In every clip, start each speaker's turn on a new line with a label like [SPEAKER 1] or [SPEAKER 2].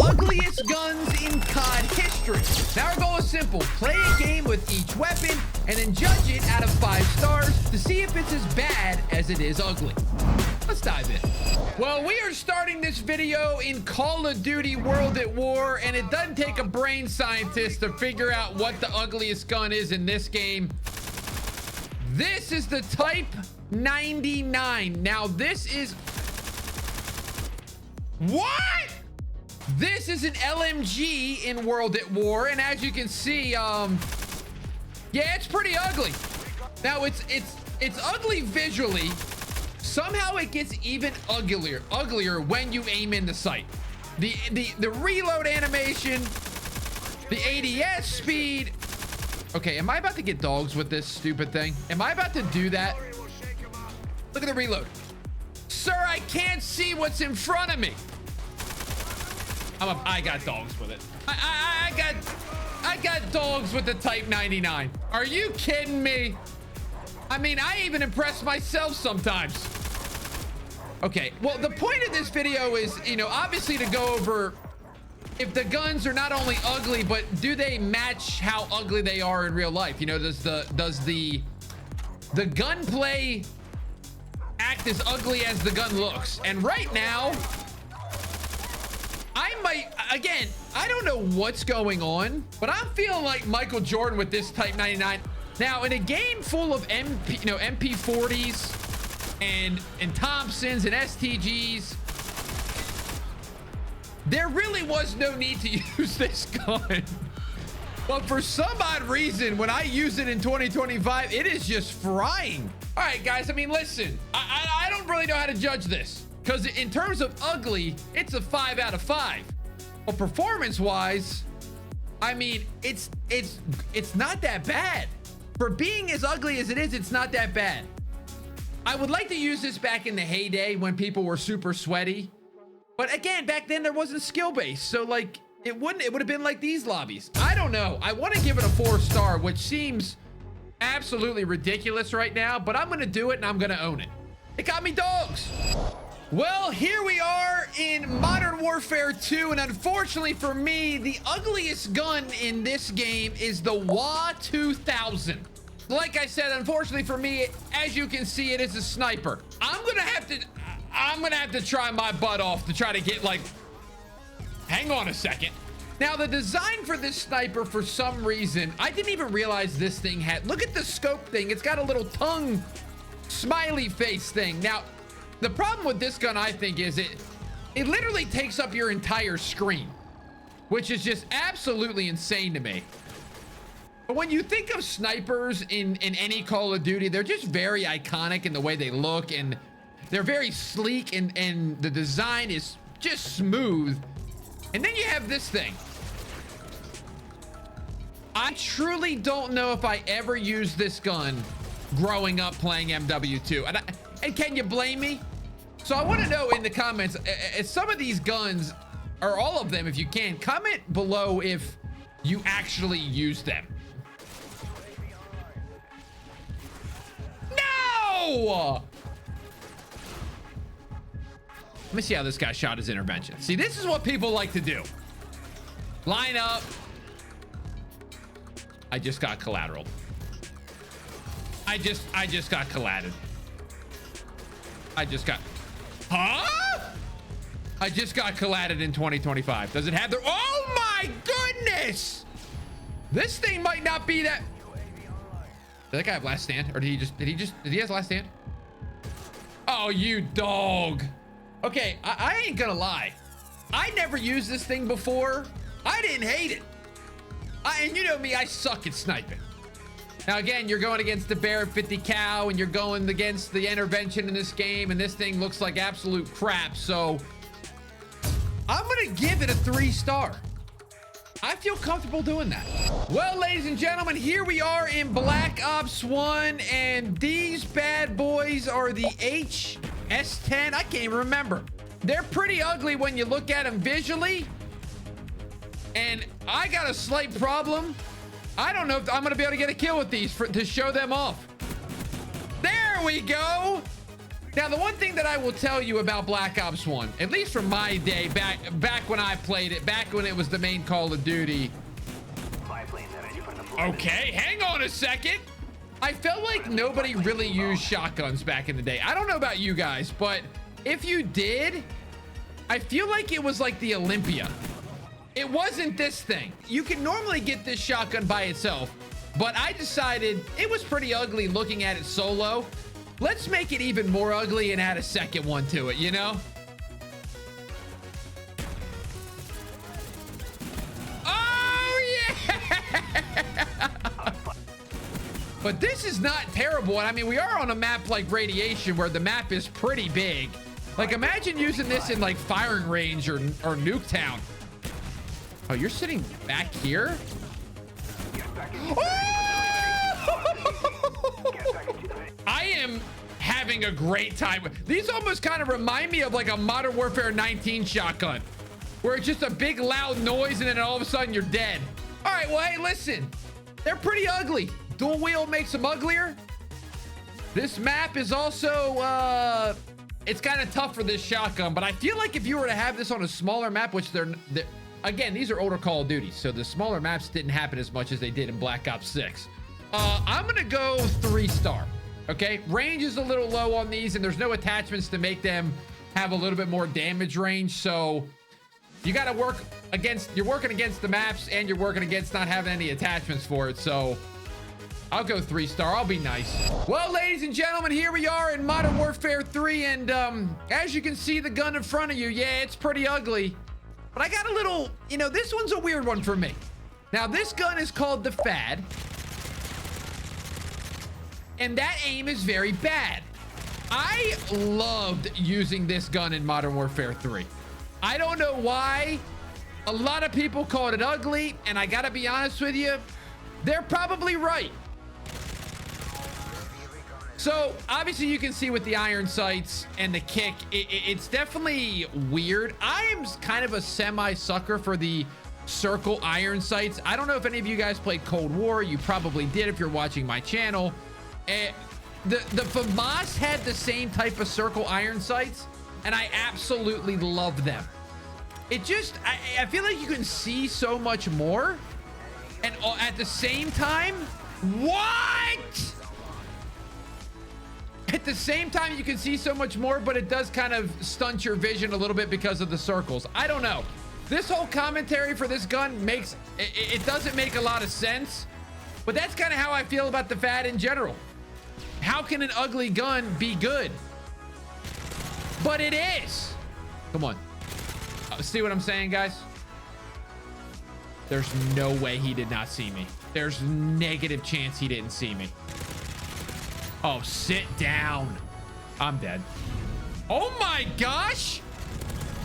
[SPEAKER 1] ugliest guns in COD history. Now our goal is simple. Play a game with each weapon and then judge it out of 5 stars to see if it's as bad as it is ugly. Let's dive in. Well, we are starting this video in Call of Duty World at War, and it doesn't take a brain scientist to figure out what the ugliest gun is in this game. This is the Type 99. Now, this is... What? This is an LMG in World at War, and as you can see, yeah, it's pretty ugly. Now, it's ugly visually. Somehow it gets even uglier when you aim in the sight. The reload animation, the ADS speed. Okay, am I about to get dogs with this stupid thing? Am I about to do that? Look at the reload. Sir, I can't see what's in front of me. I got dogs with it. I got dogs with the Type 99. Are you kidding me? I mean, I even impress myself sometimes. Okay, well, the point of this video is, you know, obviously to go over if the guns are not only ugly, but do they match how ugly they are in real life? You know, does the gunplay act as ugly as the gun looks? And right now, again, I don't know what's going on, but I'm feeling like Michael Jordan with this Type 99. Now, in a game full of MP40s and Thompsons and STGs, there really was no need to use this gun. But for some odd reason, when I use it in 2025, it is just frying. All right, guys, I mean, listen, I don't really know how to judge this, because in terms of ugly, it's a 5 out of 5. But performance-wise, I mean, it's not that bad. For being as ugly as it is, it's not that bad. I would like to use this back in the heyday when people were super sweaty. But again, back then there wasn't skill base. So like, it would have been like these lobbies. I don't know. I want to give it a 4-star, which seems absolutely ridiculous right now, but I'm going to do it and I'm going to own it. It got me dogs. Well, here we are in Modern Warfare 2, and unfortunately for me, the ugliest gun in this game is the WWII 2000. Like I said, unfortunately for me, as you can see, it is a sniper. I'm gonna have to try my butt off to try to get, like, hang on a second. Now, the design for this sniper, for some reason, I didn't even realize this thing had, look at the scope thing. It's got a little tongue smiley face thing. Now, the problem with this gun, I think, is it literally takes up your entire screen, which is just absolutely insane to me. But when you think of snipers in any Call of Duty, they're just very iconic in the way they look, and they're very sleek, and the design is just smooth. And then you have this thing. I truly don't know if I ever used this gun growing up playing MW2. And can you blame me? So I want to know in the comments, some of these guns, or all of them if you can, comment below if you actually use them. No! Let me see how this guy shot his intervention. See, this is what people like to do. Line up. I just got collateral. I just got collated. I just got collated in 2025. Does it have the... Oh my goodness! This thing might not be that... Did that guy have last stand? Or did he have last stand? Oh, you dog. Okay, I ain't gonna lie. I never used this thing before. I didn't hate it. And you know me, I suck at sniping. Now, again, you're going against the Barrett 50 cal, and you're going against the intervention in this game, and this thing looks like absolute crap. So I'm going to give it a 3-star. I feel comfortable doing that. Well, ladies and gentlemen, here we are in Black Ops 1, and these bad boys are the HS-10. I can't even remember. They're pretty ugly when you look at them visually, and I got a slight problem. I don't know if I'm gonna be able to get a kill with these to show them off. There we go. Now, the one thing that I will tell you about Black Ops 1, at least from my day, back when I played it, back when it was the main Call of Duty. Okay, hang on a second. I felt like nobody really used shotguns back in the day. I don't know about you guys, but if you did, I feel like it was like the Olympia. It wasn't this thing. You can normally get this shotgun by itself, but I decided it was pretty ugly looking at it solo. Let's make it even more ugly and add a second one to it, you know? Oh, yeah! But this is not terrible. And I mean, we are on a map like Radiation where the map is pretty big. Like, imagine using this in like firing range or Nuketown. Oh, you're sitting back here? Oh! I am having a great time. These almost kind of remind me of like a Modern Warfare 19 shotgun, where it's just a big loud noise and then all of a sudden you're dead. All right, well, hey, listen, they're pretty ugly. Dual wield makes them uglier. This map is also, it's kind of tough for this shotgun, but I feel like if you were to have this on a smaller map, which they're again, these are older Call of Duty, so the smaller maps didn't happen as much as they did in Black Ops 6. I'm gonna go 3-star. Okay, range is a little low on these, and there's no attachments to make them have a little bit more damage range. So you got to work against, you're working against the maps, and you're working against not having any attachments for it. So I'll go 3-star. I'll be nice. Well, ladies and gentlemen, here we are in Modern Warfare 3, and as you can see, the gun in front of you, yeah, it's pretty ugly. But I got a little, you know, this one's a weird one for me. Now, this gun is called the Fad. And that aim is very bad. I loved using this gun in Modern Warfare 3. I don't know why. A lot of people called it ugly, and I gotta be honest with you, they're probably right. So obviously you can see with the iron sights and the kick, it's definitely weird. I am kind of a semi-sucker for the circle iron sights. I don't know if any of you guys played Cold War. You probably did if you're watching my channel. The FAMAS had the same type of circle iron sights, and I absolutely love them. It just, I feel like you can see so much more, and at the same time, what? At the same time, you can see so much more, but it does kind of stunt your vision a little bit because of the circles. I don't know. This whole commentary for this gun makes, it doesn't make a lot of sense, but that's kind of how I feel about the Fad in general. How can an ugly gun be good? But it is. Come on. See what I'm saying, guys? There's no way he did not see me. There's negative chance he didn't see me. Oh, sit down. I'm dead. Oh my gosh.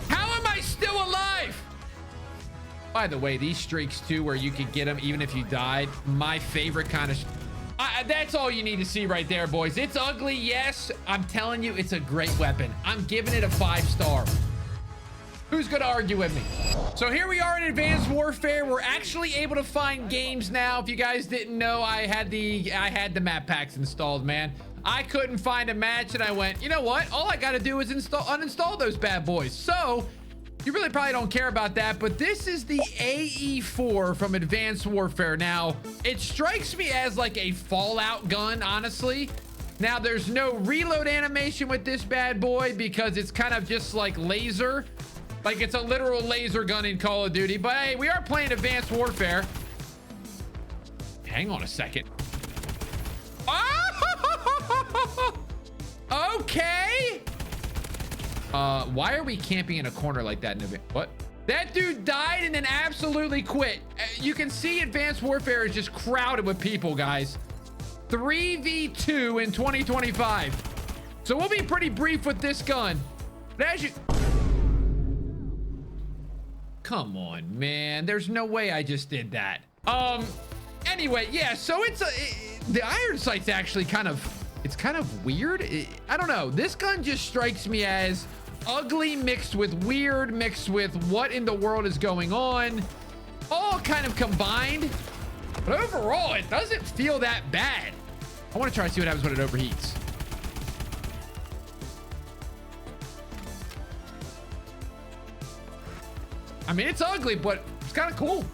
[SPEAKER 1] How am I still alive? By the way, these streaks too, where you could get them even if you died, my favorite kind of... that's all you need to see right there, boys. It's ugly, yes. I'm telling you, it's a great weapon. I'm giving it a 5-star. Who's gonna argue with me? So here we are in Advanced Warfare. We're actually able to find games now. If you guys didn't know, I had the map packs installed, man. I couldn't find a match, and I went, you know what? All I gotta do is uninstall those bad boys. So you really probably don't care about that, but this is the AE4 from Advanced Warfare. Now, it strikes me as like a Fallout gun, honestly. Now, there's no reload animation with this bad boy because it's kind of just like laser. Like it's a literal laser gun in Call of Duty. But hey, we are playing Advanced Warfare. Hang on a second. Oh! Okay. Why are we camping in a corner like that? What? That dude died and then absolutely quit. You can see Advanced Warfare is just crowded with people, guys. 3v2 in 2025. So we'll be pretty brief with this gun. But as you... Come on, man. There's no way I just did that. Anyway, yeah, so it's the iron sight's actually kind of, it's kind of weird. I don't know. This gun just strikes me as ugly mixed with weird, mixed with what in the world is going on, all kind of combined. But overall, it doesn't feel that bad. I want to try to see what happens when it overheats. I mean, it's ugly, but it's kind of cool.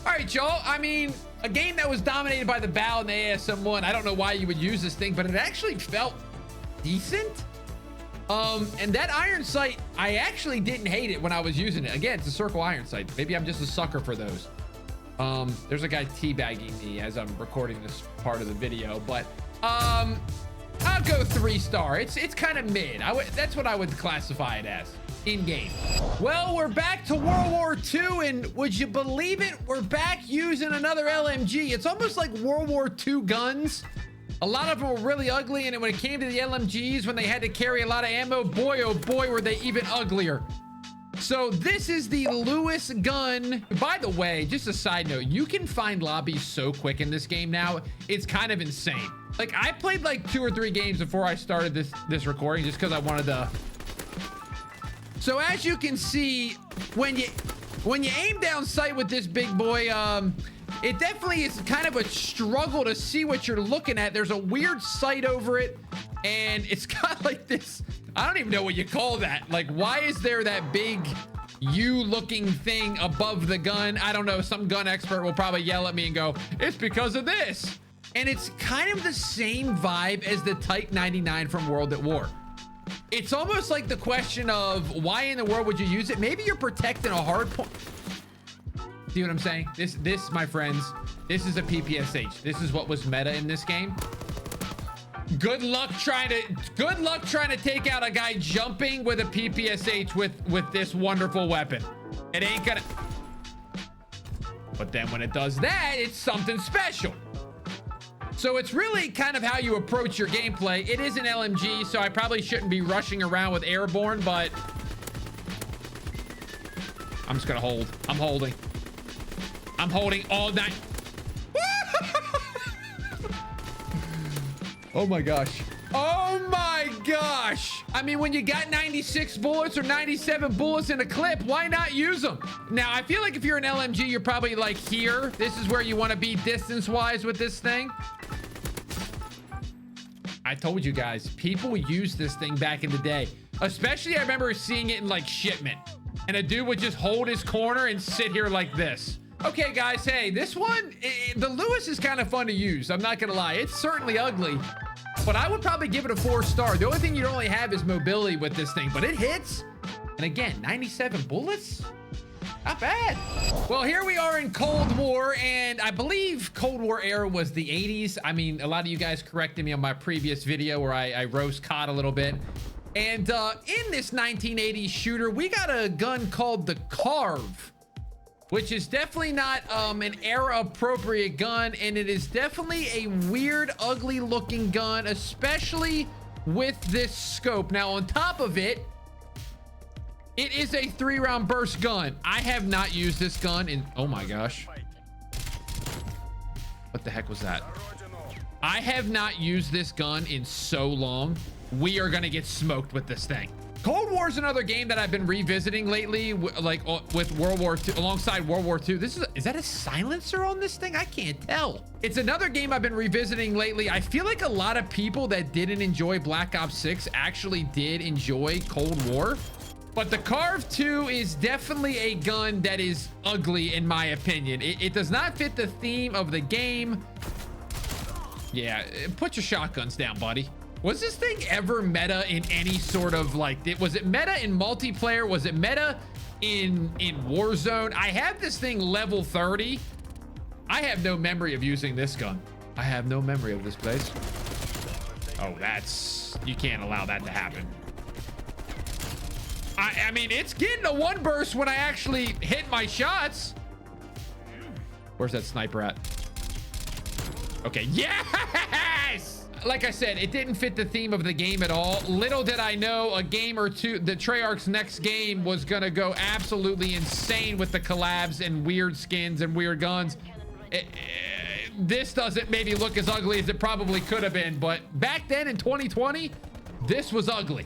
[SPEAKER 1] All right, y'all. I mean, a game that was dominated by the BAL and the ASM1. I don't know why you would use this thing, but it actually felt decent. And that iron sight, I actually didn't hate it when I was using it. Again, it's a circle iron sight. Maybe I'm just a sucker for those. There's a guy teabagging me as I'm recording this part of the video, but I'll go 3-star. It's kind of mid. That's what I would classify it as in game. Well, we're back to World War II, and would you believe it? We're back using another LMG. It's almost like World War II guns. A lot of them were really ugly, and when it came to the LMGs, when they had to carry a lot of ammo, boy, oh boy, were they even uglier. So this is the Lewis gun. By the way, just a side note, you can find lobbies so quick in this game now. It's kind of insane. Like, I played like 2 or 3 games before I started this recording just because I wanted to. So as you can see, when you aim down sight with this big boy, it definitely is kind of a struggle to see what you're looking at. There's a weird sight over it, and it's got like this, I don't even know what you call that. Like, why is there that big U-looking thing above the gun? I don't know. Some gun expert will probably yell at me and go, it's because of this. And it's kind of the same vibe as the Type 99 from World at War. It's almost like the question of why in the world would you use it? Maybe you're protecting a hard point. See what I'm saying? This, my friends, this is a PPSH. This is what was meta in this game. Good luck trying to take out a guy jumping with a PPSH with this wonderful weapon. It ain't gonna. But then when it does that, it's something special. So it's really kind of how you approach your gameplay. It is an LMG, so I probably shouldn't be rushing around with airborne, but I'm just gonna hold. I'm holding all night. Oh my gosh. Oh my gosh. I mean, when you got 96 bullets or 97 bullets in a clip, why not use them? Now, I feel like if you're an LMG, you're probably like here. This is where you want to be distance-wise with this thing. I told you guys, people used this thing back in the day. Especially, I remember seeing it in like shipment. And a dude would just hold his corner and sit here like this. Okay, guys, hey, this one, the Lewis is kind of fun to use. I'm not gonna lie, it's certainly ugly, but I would probably give it a 4-star. The only thing you don't really have is mobility with this thing, but it hits. And again, 97 bullets, not bad. Well, here we are in Cold War, and I believe Cold War era was the 80s. I mean, a lot of you guys corrected me on my previous video where I roast COD a little bit. And in this 1980s shooter, we got a gun called the Carve, which is definitely not an era-appropriate gun, and it is definitely a weird, ugly-looking gun, especially with this scope. Now, on top of it, it is a 3-round burst gun. I have not used this gun in... Oh, my gosh. What the heck was that? I have not used this gun in so long. We are going to get smoked with this thing. Cold War is another game that I've been revisiting lately, like with World War II, alongside World War II. Is that a silencer on this thing? I can't tell. It's another game I've been revisiting lately. I feel like a lot of people that didn't enjoy Black Ops 6 actually did enjoy Cold War. But the Carve 2 is definitely a gun that is ugly, in my opinion. It does not fit the theme of the game. Yeah, put your shotguns down, buddy. Was this thing ever meta in any sort of like, was it meta in multiplayer? Was it meta in Warzone? I have this thing level 30. I have no memory of using this gun. I have no memory of this place. Oh, you can't allow that to happen. I mean, it's getting a 1 burst when I actually hit my shots. Where's that sniper at? Okay, yes! Like I said, it didn't fit the theme of the game at all. Little did I know a game or two, the Treyarch's next game was gonna go absolutely insane with the collabs and weird skins and weird guns. This doesn't maybe look as ugly as it probably could have been, but back then in 2020, this was ugly.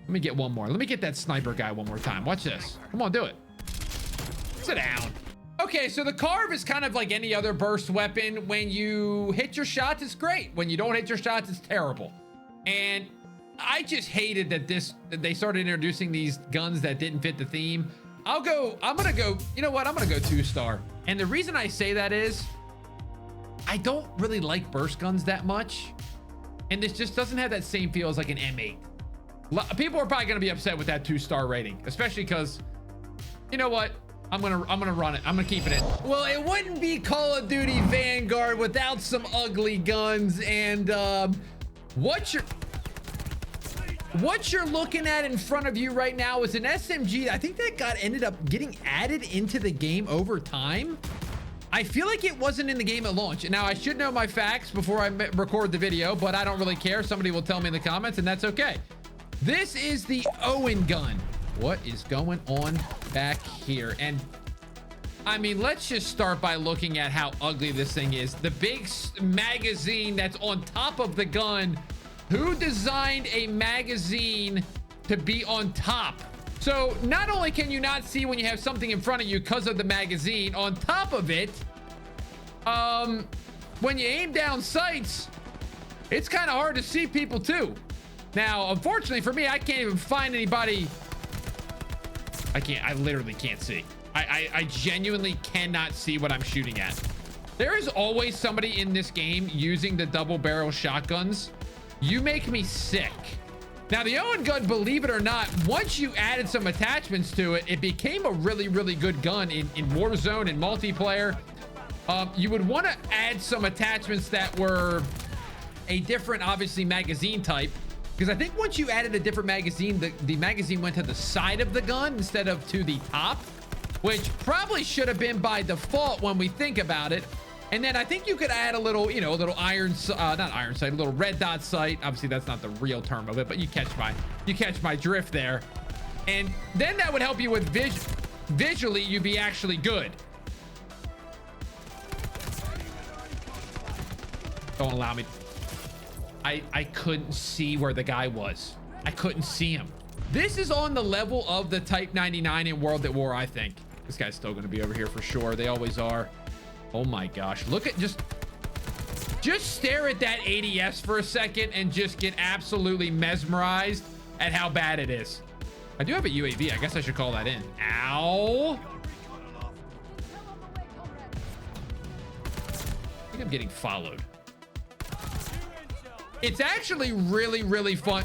[SPEAKER 1] Let me get one more. Let me get that sniper guy one more time. Watch this. Come on, do it. Sit down. Okay, so the Carve is kind of like any other burst weapon. When you hit your shots, it's great. When you don't hit your shots, it's terrible. And I just hated that they started introducing these guns that didn't fit the theme. I'm gonna go, you know what? I'm gonna go 2-star. And the reason I say that is I don't really like burst guns that much. And this just doesn't have that same feel as like an M8. People are probably gonna be upset with that 2-star rating, especially because, you know what? I'm gonna run it. I'm gonna keep it in. Well, it wouldn't be Call of Duty Vanguard without some ugly guns. And what you're looking at in front of you right now is an SMG. I think that ended up getting added into the game over time. I feel like it wasn't in the game at launch. Now, I should know my facts before I record the video, but I don't really care. Somebody will tell me in the comments, and that's okay. This is the Owen gun. What is going on back here? And I mean, let's just start by looking at how ugly this thing is. The big magazine that's on top of the gun. Who designed a magazine to be on top? So not only can you not see when you have something in front of you because of the magazine, on top of it, when you aim down sights, it's kind of hard to see people too. Now, unfortunately for me, I can't even find anybody. I literally can't see. I genuinely cannot see what I'm shooting at. There is always somebody in this game using the double barrel shotguns. You make me sick. Now, the Owen gun, believe it or not, once you added some attachments to it, it became a really, really good gun in Warzone and multiplayer. You would want to add some attachments that were a different, obviously, magazine type. Because I think once you added a different magazine, the magazine went to the side of the gun instead of to the top, which probably should have been by default when we think about it. And then I think you could add a little, you know, a little not iron sight, a little red dot sight. Obviously, that's not the real term of it, but you catch my drift there. And then that would help you with visually, you'd be actually good. Don't allow me. I couldn't see where the guy was. I couldn't see him. This is on the level of the Type 99 in World at War, I think. This guy's still going to be over here for sure. They always are. Oh my gosh. Look at just stare at that ADS for a second and just get absolutely mesmerized at how bad it is. I do have a UAV. I guess I should call that in. Ow. I think I'm getting followed. It's actually really, really fun.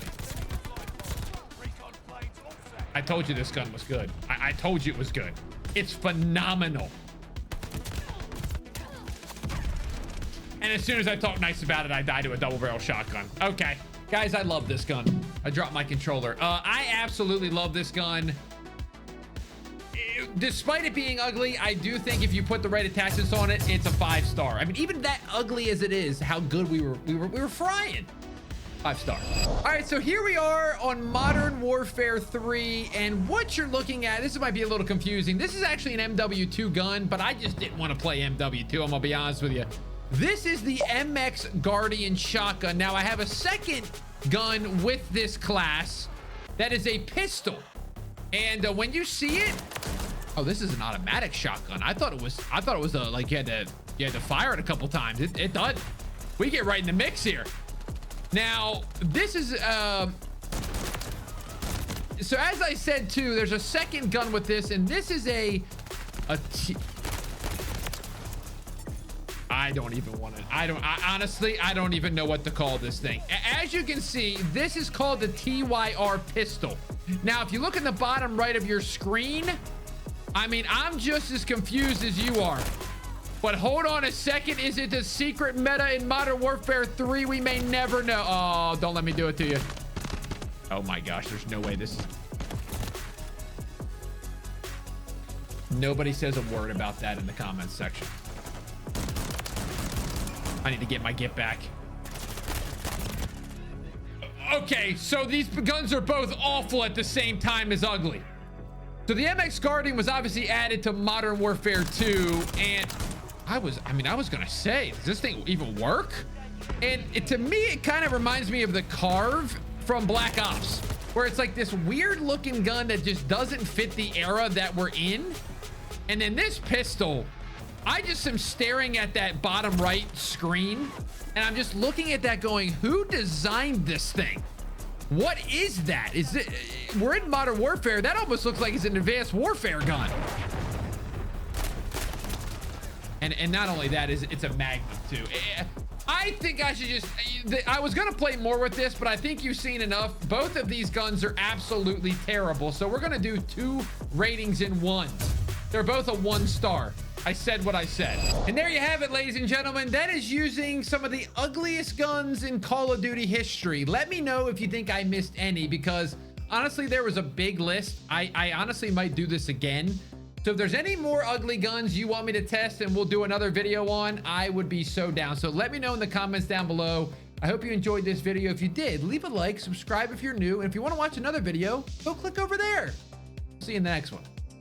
[SPEAKER 1] I told you this gun was good. I told you it was good. It's phenomenal. And as soon as I talk nice about it, I die to a double barrel shotgun. Okay. Guys, I love this gun. I dropped my controller. I absolutely love this gun. Despite it being ugly, I do think if you put the right attachments on it, it's a 5-star. I mean, even that ugly as it is, how good we were frying. 5-star. All right, so here we are on Modern Warfare 3, and what you're looking at, this might be a little confusing. This is actually an MW2 gun, but I just didn't want to play MW2. I'm gonna be honest with you. This is the MX Guardian shotgun. Now I have a second gun with this class that is a pistol, and when you see it, oh, this is an automatic shotgun. I thought it was like you had to fire it a couple times. It does. We get right in the mix here. Now this is so as I said too, there's a second gun with this, and this is I don't even want to. Honestly, I don't even know what to call this thing. As you can see, this is called the TYR pistol. Now, if you look in the bottom right of your screen, I mean, I'm just as confused as you are. But hold on a second. Is it the secret meta in Modern Warfare 3? We may never know. Oh, don't let me do it to you. Oh my gosh, there's no way this is... Nobody says a word about that in the comments section. I need to get my get back. Okay, so these guns are both awful at the same time as ugly. So the MX Guardian was obviously added to Modern Warfare 2, and I was gonna say, does this thing even work? And to me, it kind of reminds me of the Carve from Black Ops, where it's like this weird looking gun that just doesn't fit the era that we're in. And then this pistol, I just am staring at that bottom right screen, and I'm just looking at that going, who designed this thing? What is that? Is it? We're in Modern Warfare. That almost looks like it's an Advanced Warfare gun. And not only that, it's a Magnum too. I think I should just, I was gonna play more with this, but I think you've seen enough. Both of these guns are absolutely terrible. So we're gonna do 2 ratings in 1. They're both a 1 star. I said what I said. And there you have it, ladies and gentlemen. That is using some of the ugliest guns in Call of Duty history. Let me know if you think I missed any, because honestly, there was a big list. I honestly might do this again. So if there's any more ugly guns you want me to test and we'll do another video on, I would be so down. So let me know in the comments down below. I hope you enjoyed this video. If you did, leave a like, subscribe if you're new. And if you want to watch another video, go click over there. See you in the next one.